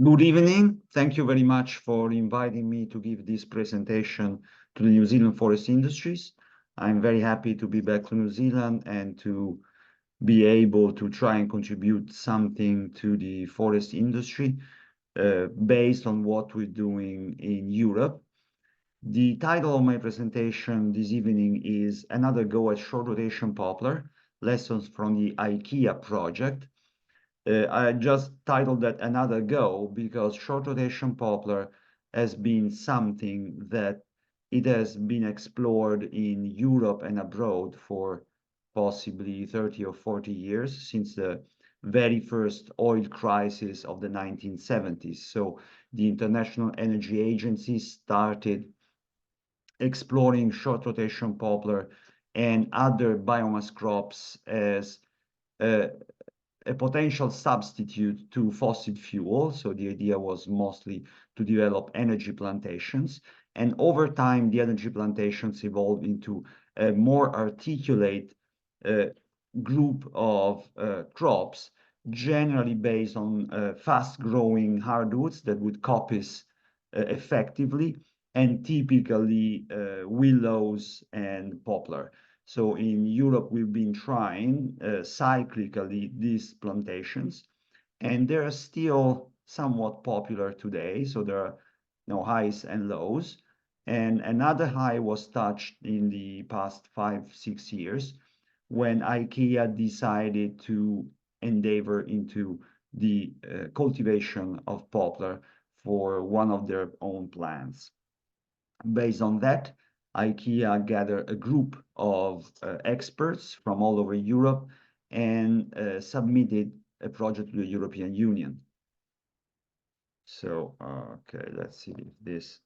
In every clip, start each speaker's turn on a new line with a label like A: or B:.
A: Good evening. Thank you very much for inviting me to give this presentation to the New Zealand forest industries. I'm very happy to be back to New Zealand and to be able to try and contribute something to the forest industry based on what we're doing in Europe. The title of my presentation this evening is Another Go at Short Rotation Poplar, Lessons from the IKEA Project. I just titled that Another Go because short rotation poplar has been something that it has been explored in Europe and abroad for possibly 30 or 40 years since the very first oil crisis of the 1970s. So the International Energy Agency started exploring short rotation poplar and other biomass crops as a potential substitute to fossil fuel. So the idea was mostly to develop energy plantations. And over time, the energy plantations evolved into a more articulate group of crops, generally based on fast-growing hardwoods that would coppice effectively, and typically willows and poplar. So in Europe, we've been trying cyclically these plantations, and they're still somewhat popular today. So there are highs and lows. And another high was touched in the past 5-6 years when IKEA decided to endeavor into the cultivation of poplar for one of their own plants. Based on that, IKEA gathered a group of experts from all over Europe and submitted a project to the European Union. So, okay, let's see if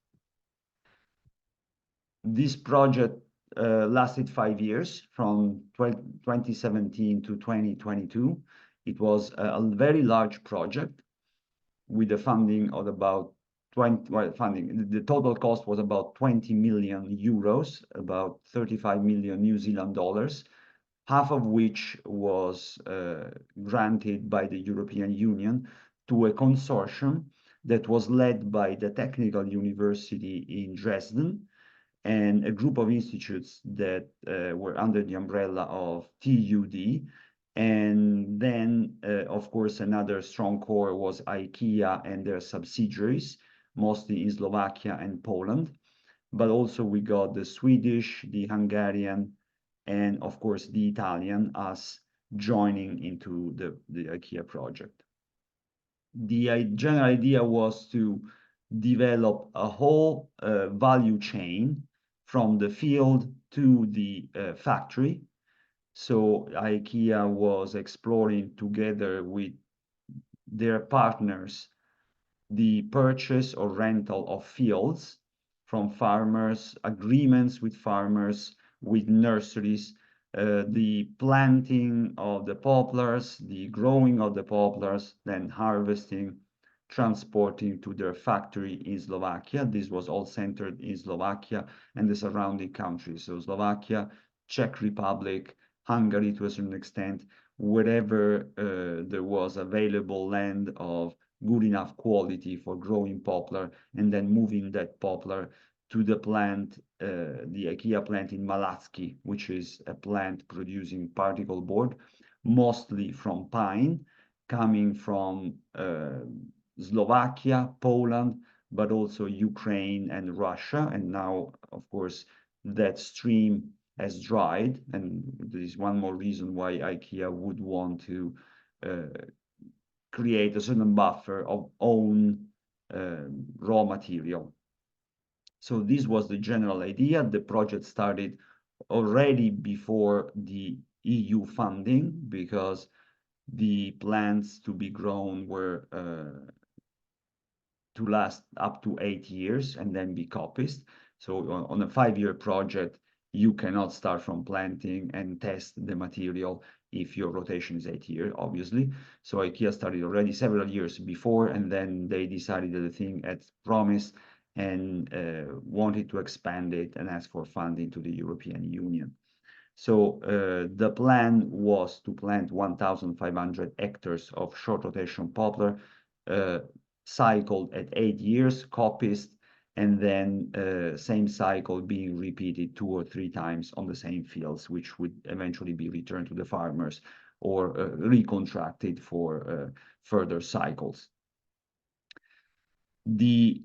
A: this project lasted 5 years from 2017 to 2022. It was a very large project with a funding of about the total cost was about 20 million euros, about 35 million New Zealand dollars, half of which was granted by the European Union to a consortium that was led by the Technical University in Dresden and a group of institutes that were under the umbrella of TUD. And then, of course, another strong core was IKEA and their subsidiaries, mostly in Slovakia and Poland. But also we got the Swedish, the Hungarian, and of course the Italian as joining into the IKEA project. The general idea was to develop a whole value chain from the field to the factory. So IKEA was exploring together with their partners the purchase or rental of fields from farmers, agreements with farmers, with nurseries, the planting of the poplars, the growing of the poplars, then harvesting, transporting to their factory in Slovakia. This was all centered in Slovakia and the surrounding countries. So Slovakia, Czech Republic, Hungary to a certain extent, wherever there was available land of good enough quality for growing poplar, and then moving that poplar to the plant, the IKEA plant in Malacki, which is a plant producing particle board, mostly from pine, coming from Slovakia, Poland, but also Ukraine and Russia. And now, of course, that stream has dried, and there is one more reason why IKEA would want to create a certain buffer of own raw material. So this was the general idea. The project started already before the EU funding because the plants to be grown were to last up to 8 years and then be copied. So on a 5-year project, you cannot start from planting and test the material if your rotation is 8 years, obviously. So IKEA started already several years before, and then they decided that the thing had promised and wanted to expand it and ask for funding to the European Union. So the plan was to plant 1,500 hectares of short rotation poplar cycled at 8 years, copies, and then same cycle being repeated 2 or 3 times on the same fields, which would eventually be returned to the farmers or recontracted for further cycles. The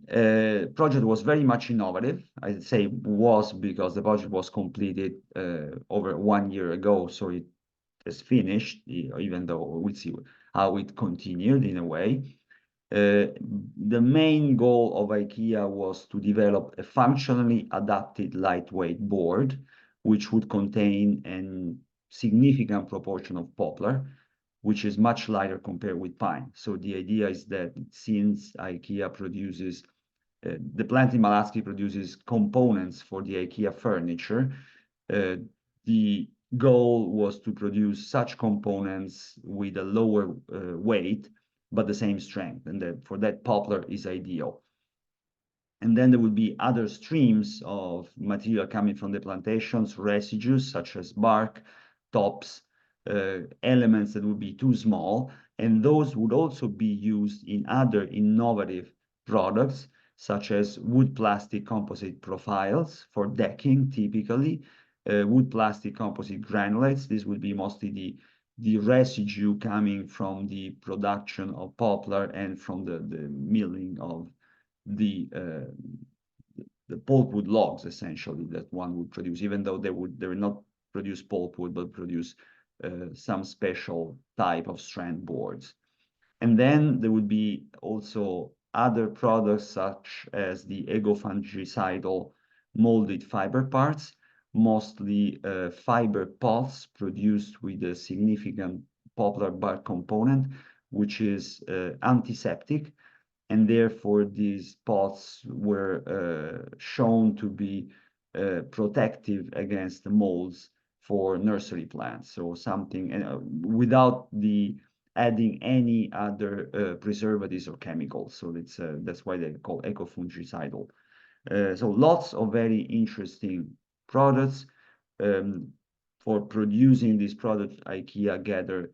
A: project was very much innovative. I'd say was because the project was completed over 1 year ago, so it is finished, even though we'll see how it continued in a way. The main goal of IKEA was to develop a functionally adapted lightweight board, which would contain a significant proportion of poplar, which is much lighter compared with pine. So the idea is that since IKEA produces, the plant in Malaski produces components for the IKEA furniture, the goal was to produce such components with a lower weight, but the same strength. And for that, poplar is ideal. And then there would be other streams of material coming from the plantations, residues such as bark, tops, elements that would be too small. And those would also be used in other innovative products, such as wood plastic composite profiles for decking, typically, wood plastic composite granulates. This would be mostly the residue coming from the production of poplar and from the milling of the pulpwood logs, essentially, that one would produce, even though they would not produce pulpwood, but produce some special type of strand boards. And then there would be also other products such as the eco-fungicidal molded fiber parts, mostly fiber pods produced with a significant poplar bark component, which is antiseptic, and therefore these pods were shown to be protective against the molds for nursery plants. So something without adding any other preservatives or chemicals. So that's why they call eco-fungicidal. So lots of very interesting products. For producing these products, IKEA gathered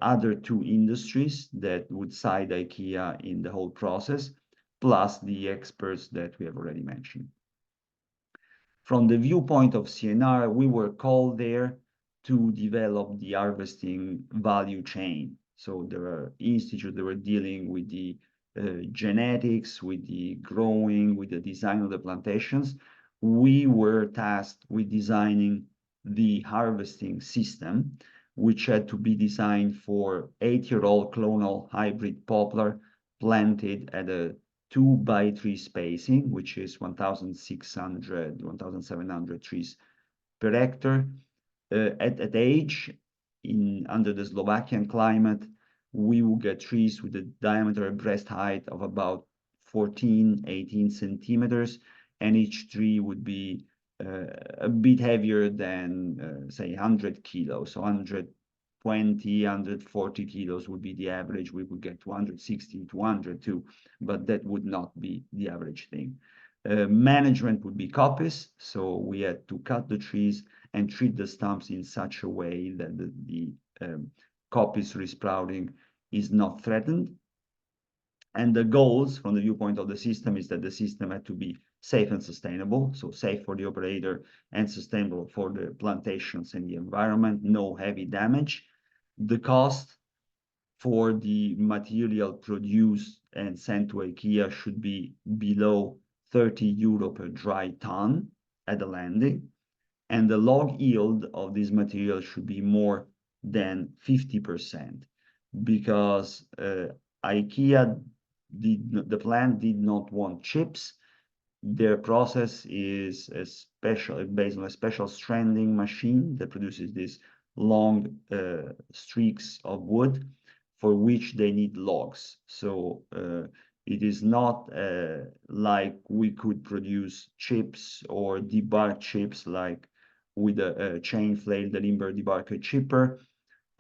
A: other 2 industries that would side IKEA in the whole process, plus the experts that we have already mentioned. From the viewpoint of CNR, we were called there to develop the harvesting value chain. So there are institutes that were dealing with the genetics, with the growing, with the design of the plantations. We were tasked with designing the harvesting system, which had to be designed for 8-year-old clonal hybrid poplar planted at a 2x3 spacing, which is 1,600, 1,700 trees per hectare. At age, under the Slovakian climate, we will get trees with a diameter breast height of about 14, 18 centimeters, and each tree would be a bit heavier than, say, 100 kilos. So 120, 140 kilos would be the average. We would get 260, 200 too, but that would not be the average thing. Management would be copies, so we had to cut the trees and treat the stumps in such a way that the copies resprouting is not threatened. And the goals from the viewpoint of the system is that the system had to be safe and sustainable, so safe for the operator and sustainable for the plantations and the environment, no heavy damage. The cost for the material produced and sent to IKEA should be below 30 euro per dry ton at the landing, and the log yield of this material should be more than 50%, because IKEA, the plant did not want chips. Their process is based on a special stranding machine that produces these long streaks of wood for which they need logs. So it is not like we could produce chips or debark chips like with a chain flail, the limber debarker chipper.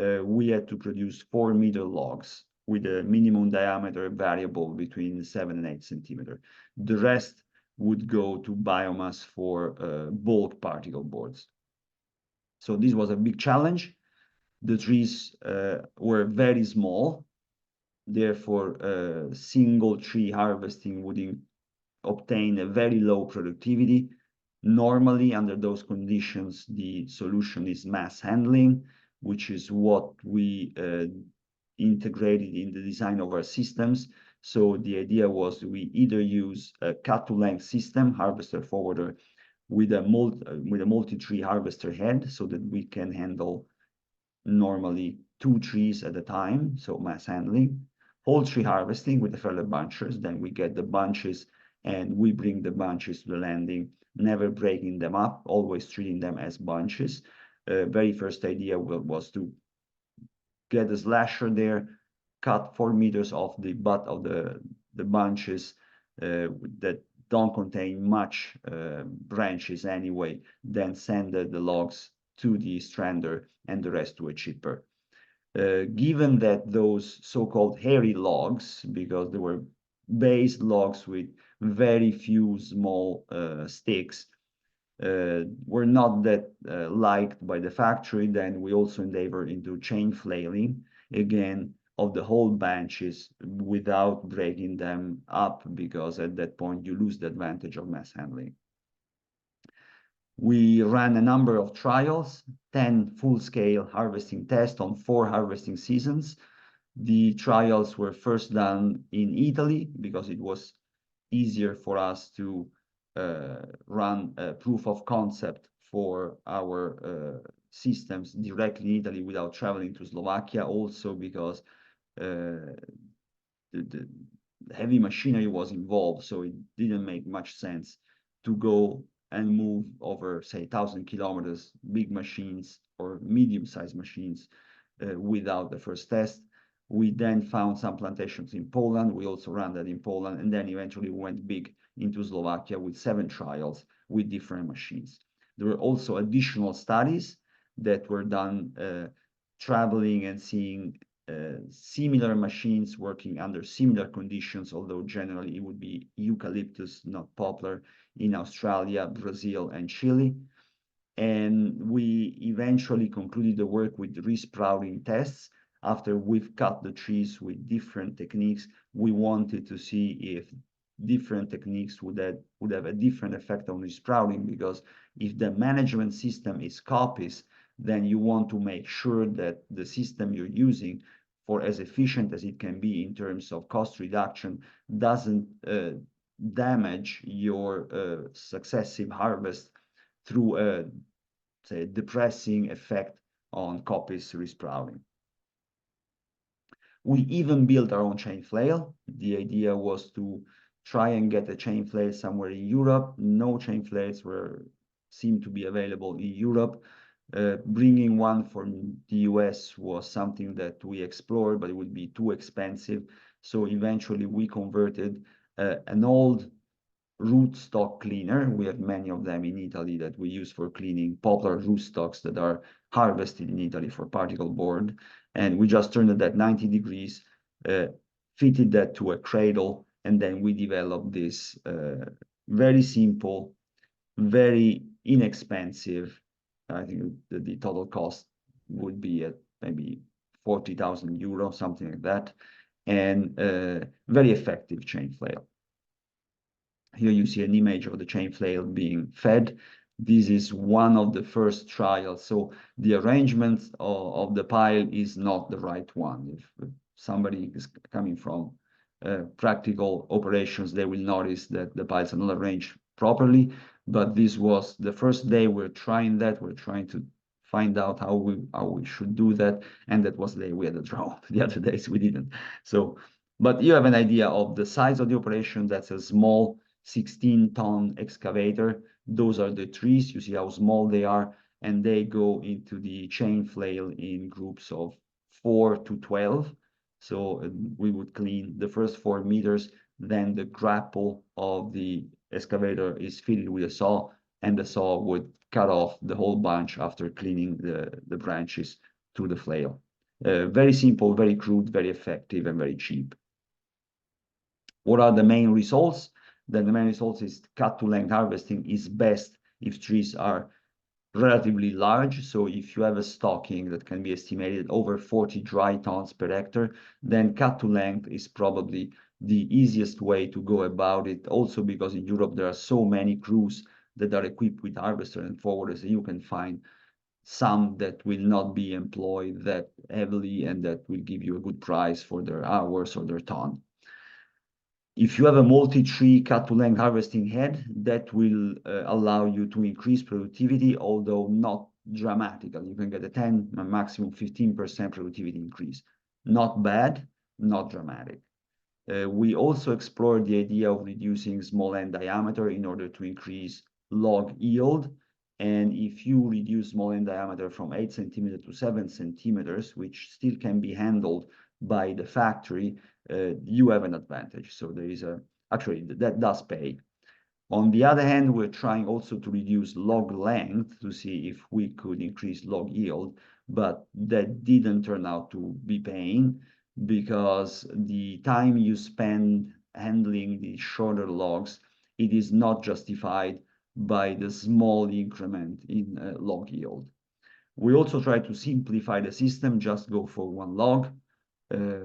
A: We had to produce 4-meter logs with a minimum diameter variable between 7 and 8 centimeters. The rest would go to biomass for bulk particle boards. So this was a big challenge. The trees were very small. Therefore, single tree harvesting would obtain a very low productivity. Normally, under those conditions, the solution is mass handling, which is what we integrated in the design of our systems. So the idea was we either use a cut-to-length system, harvester forwarder, with a multi-tree harvester head, so that we can handle normally 2 trees at a time, so mass handling. Whole tree harvesting with the further bunches, then we get the bunches and we bring the bunches to the landing, never breaking them up, always treating them as bunches. Very first idea was to get a slasher there, cut 4 meters off the butt of the bunches that don't contain much branches anyway, then send the logs to the strander and the rest to a chipper. Given that those so-called hairy logs, because they were base logs with very few small sticks, were not that liked by the factory, then we also endeavor into chain flailing, again, of the whole branches without breaking them up, because at that point you lose the advantage of mass handling. We ran a number of trials, 10 full-scale harvesting tests on 4 harvesting seasons. The trials were first done in Italy because it was easier for us to run a proof of concept for our systems directly in Italy without traveling to Slovakia, also because the heavy machinery was involved, so it didn't make much sense to go and move over, say, 1,000 kilometers, big machines or medium-sized machines without the first test. We then found some plantations in Poland. We also ran that in Poland, and then eventually we went big into Slovakia with 7 trials with different machines. There were also additional studies that were done traveling and seeing similar machines working under similar conditions, although generally it would be eucalyptus, not poplar, in Australia, Brazil, and Chile. And we eventually concluded the work with resprouting tests. After we've cut the trees with different techniques, we wanted to see if different techniques would have a different effect on resprouting, because if the management system is copies, then you want to make sure that the system you're using, for as efficient as it can be in terms of cost reduction, doesn't damage your successive harvest through a, say, depressing effect on copies resprouting. We even built our own chain flail. The idea was to try and get a chain flail somewhere in Europe. No chain flails seemed to be available in Europe. Bringing one from the US was something that we explored, but it would be too expensive. So eventually we converted an old rootstock cleaner. We have many of them in Italy that we use for cleaning poplar rootstocks that are harvested in Italy for particle board. And we just turned it at 90 degrees, fitted that to a cradle, and then we developed this very simple, very inexpensive, I think the total cost would be at maybe 40,000 euros, something like that, and very effective chain flail. Here you see an image of the chain flail being fed. This is one of the first trials. So the arrangement of the pile is not the right one. If somebody is coming from practical operations, they will notice that the piles are not arranged properly. But this was the first day we're trying that. We're trying to find out how we should do that. And that was the day we had a drought. The other days we didn't. So, but you have an idea of the size of the operation. That's a small 16-ton excavator. Those are the trees. You see how small they are, and they go into the chain flail in groups of 4 to 12. So we would clean the first 4 meters, then the grapple of the excavator is fitted with a saw, and the saw would cut off the whole bunch after cleaning the branches to the flail. Very simple, very crude, very effective, and very cheap. What are the main results? Then the main result is cut-to-length harvesting is best if trees are relatively large. So if you have a stocking that can be estimated over 40 dry tons per hectare, then cut to length is probably the easiest way to go about it. Also because in Europe there are so many crews that are equipped with harvester and forwarders, and you can find some that will not be employed that heavily and that will give you a good price for their hours or their ton. If you have a multi-tree cut-to-length harvesting head, that will allow you to increase productivity, although not dramatically. You can get a 10, a maximum 15% productivity increase. Not bad, not dramatic. We also explored the idea of reducing small end diameter in order to increase log yield. And if you reduce small end diameter from 8 centimeters to 7 centimeters, which still can be handled by the factory, you have an advantage. So there is actually that does pay. On the other hand, we're trying also to reduce log length to see if we could increase log yield, but that didn't turn out to be paying because the time you spend handling the shorter logs, it is not justified by the small increment in log yield. We also try to simplify the system, just go for one log.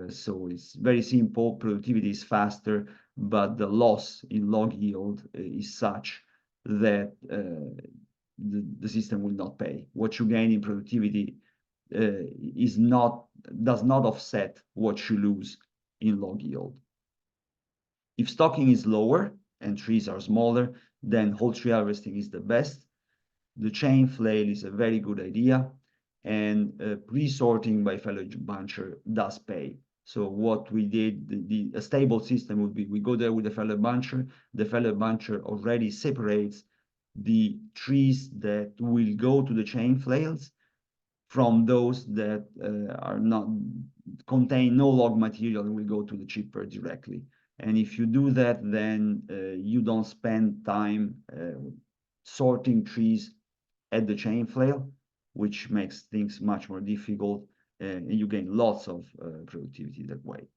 A: So it's very simple, productivity is faster, but the loss in log yield is such that the system will not pay. What you gain in productivity does not offset what you lose in log yield. If stocking is lower and trees are smaller, then whole tree harvesting is the best. The chain flail is a very good idea, and pre-sorting by fellow buncher does pay. So what we did, a stable system would be, we go there with the fellow buncher already separates the trees that will go to the chain flails from those that are not contain no log material and will go to the chipper directly. And if you do that, then you don't spend time sorting trees at the chain flail, which makes things much more difficult, and you gain lots of productivity that way.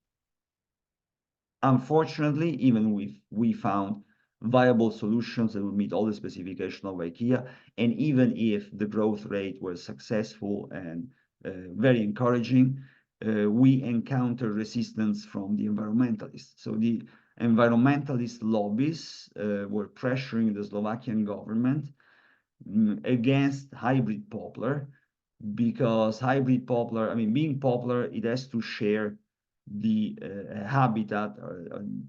A: Unfortunately, even if we found viable solutions that would meet all the specifications of IKEA, and even if the growth rate was successful and very encouraging, we encounter resistance from the environmentalists. So the environmentalist lobbies were pressuring the Slovakian government against hybrid poplar, because hybrid poplar, I mean, being poplar, it has to share the habitat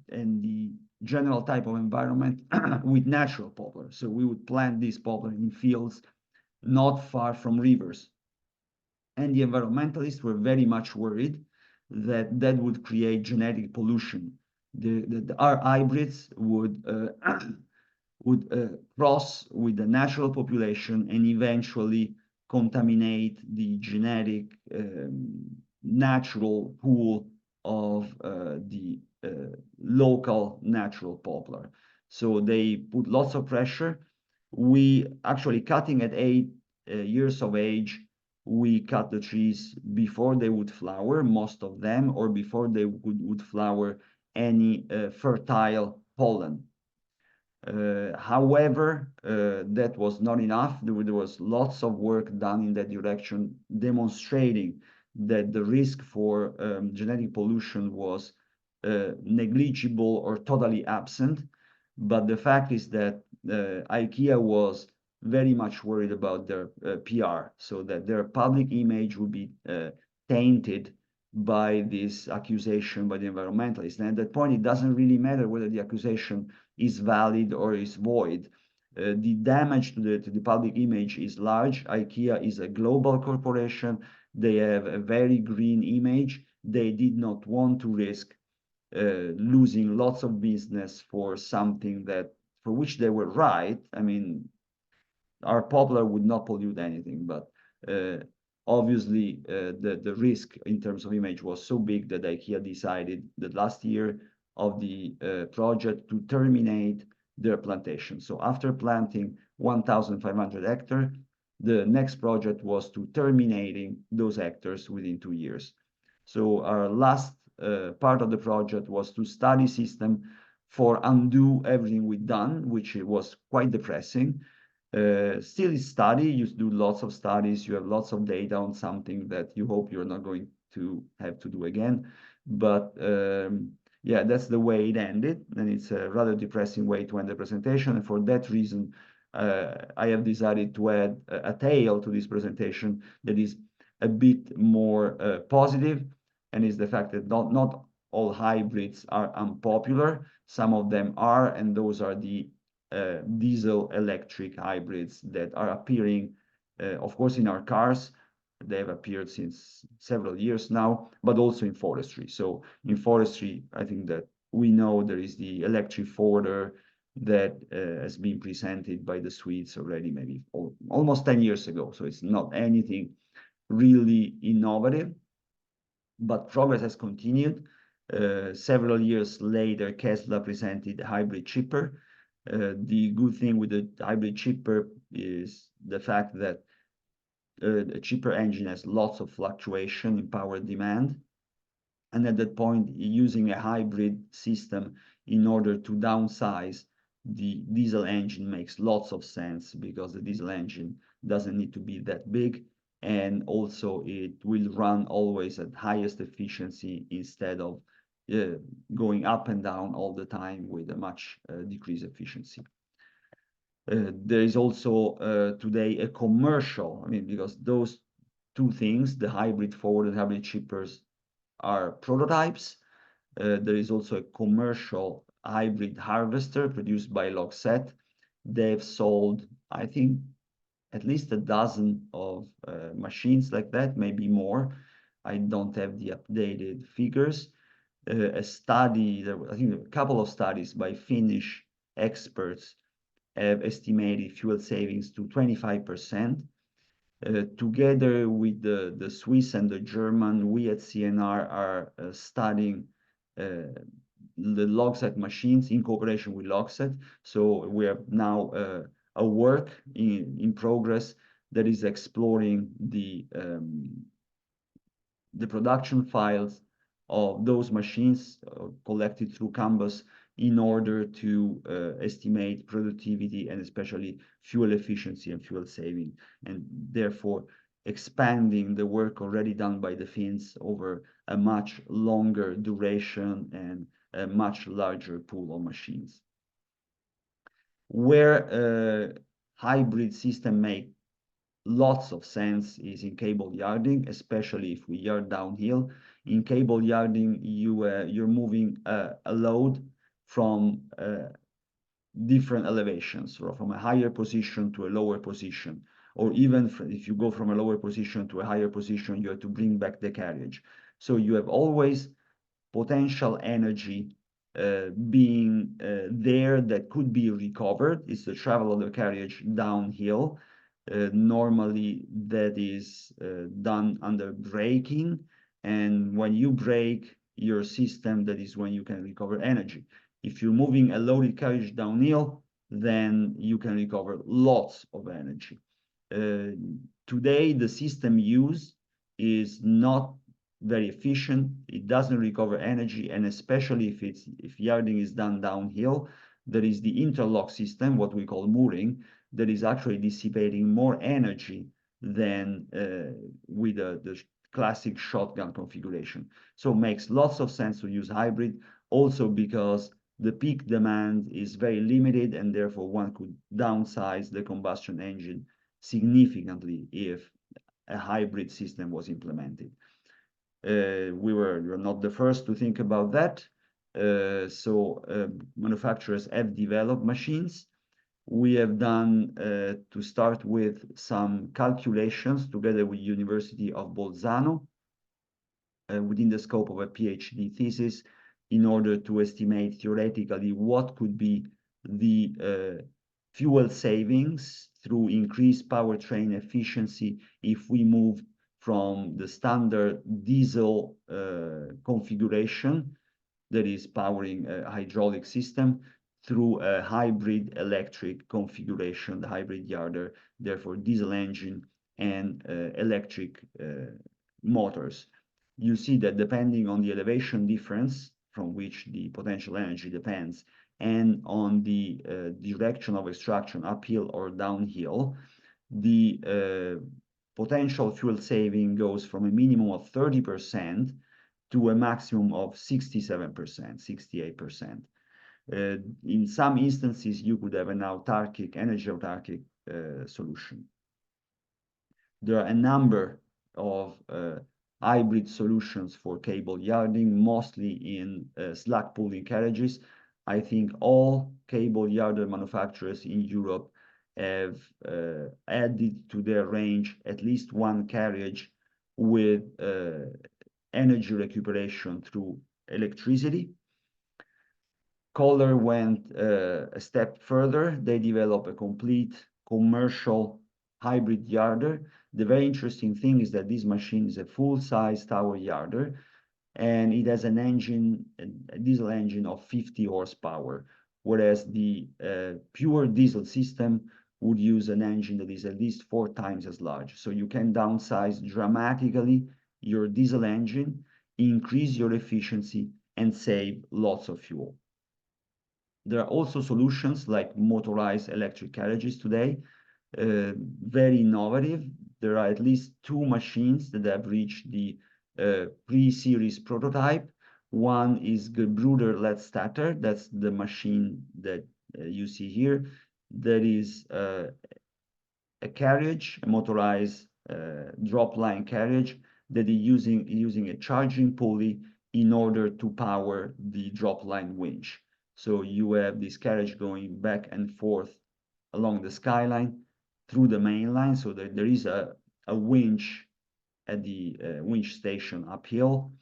A: and the general type of environment with natural poplar. So we would plant this poplar in fields not far from rivers. And the environmentalists were very much worried that that would create genetic pollution. Our hybrids would cross with the natural population and eventually contaminate the genetic natural pool of the local natural poplar. So they put lots of pressure. We actually, cutting at 8 years of age, we cut the trees before they would flower, most of them, or before they would flower any fertile pollen. However, that was not enough. There was lots of work done in that direction, demonstrating that the risk for genetic pollution was negligible or totally absent. But the fact is that IKEA was very much worried about their PR, so that their public image would be tainted by this accusation by the environmentalists. And at that point, it doesn't really matter whether the accusation is valid or is void. The damage to the public image is large. IKEA is a global corporation. They have a very green image. They did not want to risk losing lots of business for something for which they were right. I mean, our poplar would not pollute anything, but obviously the risk in terms of image was so big that IKEA decided that last year of the project to terminate their plantation. So after planting 1,500 hectares, the next project was to terminating those hectares within 2 years. So our last part of the project was to study system for undo everything we've done, which was quite depressing. Still is study, you do lots of studies, you have lots of data on something that you hope you're not going to have to do again. But yeah, that's the way it ended, and it's a rather depressing way to end the presentation. And for that reason, I have decided to add a tail to this presentation that is a bit more positive, and is the fact that not all hybrids are unpopular. Some of them are, and those are the diesel electric hybrids that are appearing, of course, in our cars. They have appeared since several years now, but also in forestry. So in forestry, I think that we know there is the electric forwarder that has been presented by the Swedes already, maybe almost 10 years ago. So it's not anything really innovative, but progress has continued. Several years later, Tesla presented a hybrid chipper. The good thing with the hybrid chipper is the fact that the chipper engine has lots of fluctuation in power demand. And at that point, using a hybrid system in order to downsize the diesel engine makes lots of sense, because the diesel engine doesn't need to be that big. And also it will run always at highest efficiency instead of going up and down all the time with a much decreased efficiency. There is also today a commercial, I mean, because those two things, the hybrid forward and hybrid chippers, are prototypes. There is also a commercial hybrid harvester produced by Lockset. They've sold, I think, at least a dozen of machines like that, maybe more. I don't have the updated figures. A study, I think a couple of studies by Finnish experts have estimated fuel savings to 25%. Together with the Swiss and the German, we at CNR are studying the Lockset machines in cooperation with Lockset. So we have now a work in progress that is exploring the production files of those machines collected through Canvas in order to estimate productivity and especially fuel efficiency and fuel saving, and therefore expanding the work already done by the Finns over a much longer duration and a much larger pool of machines. Where hybrid system make lots of sense is in cable yarding, especially if we yard downhill. In cable yarding, you're moving a load from different elevations, or from a higher position to a lower position, or even if you go from a lower position to a higher position, you have to bring back the carriage. So you have always potential energy being there that could be recovered. It's the travel of the carriage downhill. Normally that is done under braking, and when you brake your system, that is when you can recover energy. If you're moving a loaded carriage downhill, then you can recover lots of energy. Today, the system used is not very efficient. It doesn't recover energy, and especially if yarding is done downhill, there is the interlock system, what we call mooring, that is actually dissipating more energy than with the classic shotgun configuration. So it makes lots of sense to use hybrid, also because the peak demand is very limited, and therefore one could downsize the combustion engine significantly if a hybrid system was implemented. We were not the first to think about that. Manufacturers have developed machines. We have done, to start with, some calculations together with University of Bolzano within the scope of a PhD thesis, in order to estimate theoretically what could be the fuel savings through increased powertrain efficiency if we move from the standard diesel configuration that is powering a hydraulic system through a hybrid electric configuration, the hybrid yarder, therefore diesel engine and electric motors. You see that depending on the elevation difference from which the potential energy depends, and on the direction of extraction, uphill or downhill, the potential fuel saving goes from a minimum of 30% to a maximum of 67%, 68%. In some instances, you could have an autarkic, energy autarkic solution. There are a number of hybrid solutions for cable yarding, mostly in slack pulling carriages. I think all cable yarder manufacturers in Europe have added to their range at least one carriage with energy recuperation through electricity. Kohler went a step further. They developed a complete commercial hybrid yarder. The very interesting thing is that this machine is a full-size tower yarder, and it has an engine, a diesel engine of 50 horsepower, whereas the pure diesel system would use an engine that is at least 4 times as large. So you can downsize dramatically your diesel engine, increase your efficiency, and save lots of fuel. There are also solutions like motorized electric carriages today, very innovative. There are at least 2 machines that have reached the pre-series prototype. One is Gebruder Lettstatter. That's the machine that you see here. There is a carriage, a motorized drop line carriage that is using a charging pulley in order to power the drop line winch. So you have this carriage going back and forth along the skyline through the main line. So there is a winch at the winch station uphill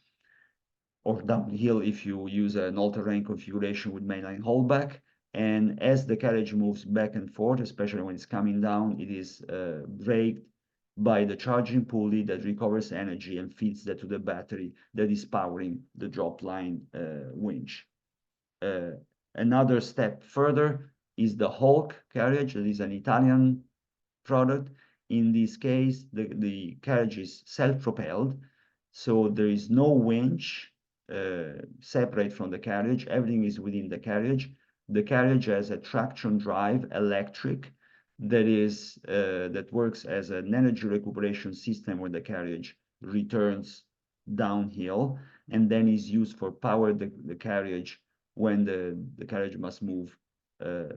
A: or downhill if you use an all-terrain configuration with mainline holdback. And as the carriage moves back and forth, especially when it's coming down, it is braked by the charging pulley that recovers energy and feeds that to the battery that is powering the drop line winch. Another step further is the Hulk carriage. That is an Italian product. In this case, the carriage is self-propelled, so there is no winch separate from the carriage. Everything is within the carriage. The carriage has a traction drive, electric, that works as an energy recuperation system when the carriage returns downhill, and then is used for power the carriage when the carriage must move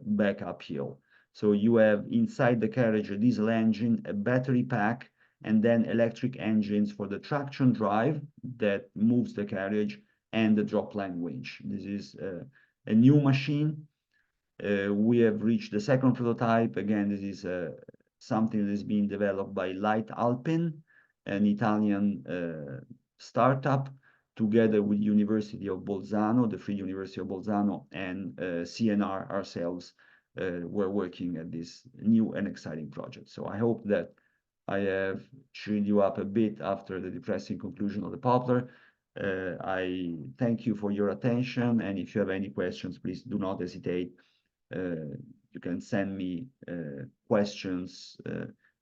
A: back uphill. So you have inside the carriage a diesel engine, a battery pack, and then electric engines for the traction drive that moves the carriage and the dropline winch. This is a new machine. We have reached the second prototype. Again, this is something that is being developed by Light Alpine, an Italian startup, together with University of Bolzano, the Free University of Bolzano, and CNR ourselves. We're working at this new and exciting project. So I hope that I have cheered you up a bit after the depressing conclusion of the poplar. I thank you for your attention, and if you have any questions, please do not hesitate. You can send me questions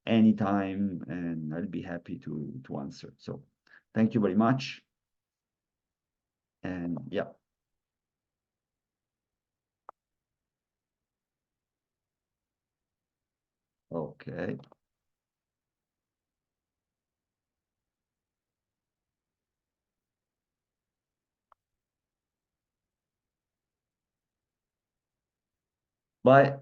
A: anytime, and I'll be happy to answer. So thank you very much. And yeah. Okay. Bye.